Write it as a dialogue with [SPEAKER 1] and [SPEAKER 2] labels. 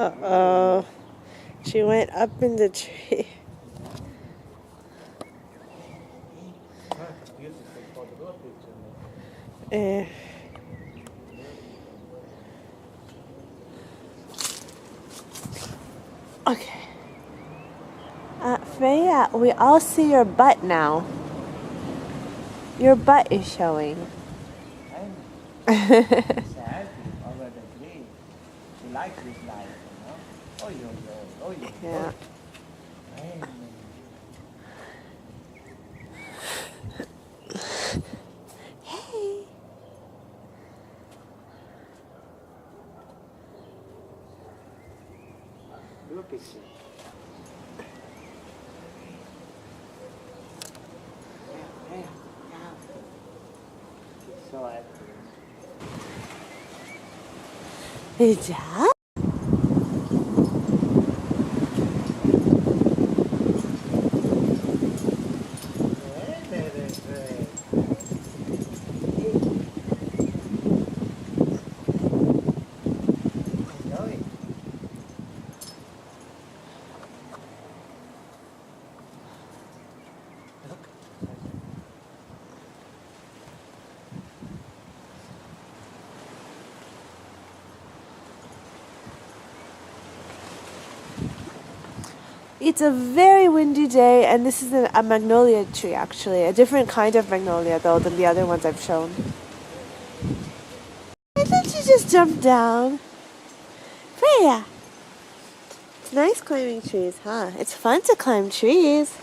[SPEAKER 1] Uh-oh. She went up in the tree. Eh. Okay. Freyja, we all see your butt now. Your butt is showing.
[SPEAKER 2] Sad over the tree. She likes this life, you know. Oh,
[SPEAKER 1] Yeah. Hey.
[SPEAKER 2] Do a picture. So happy.
[SPEAKER 1] Freyja? It's a very windy day, and this is a magnolia tree, actually. A different kind of magnolia, though, than the other ones I've shown. Why don't you just jump down? Freyja! It's nice climbing trees, huh? It's fun to climb trees.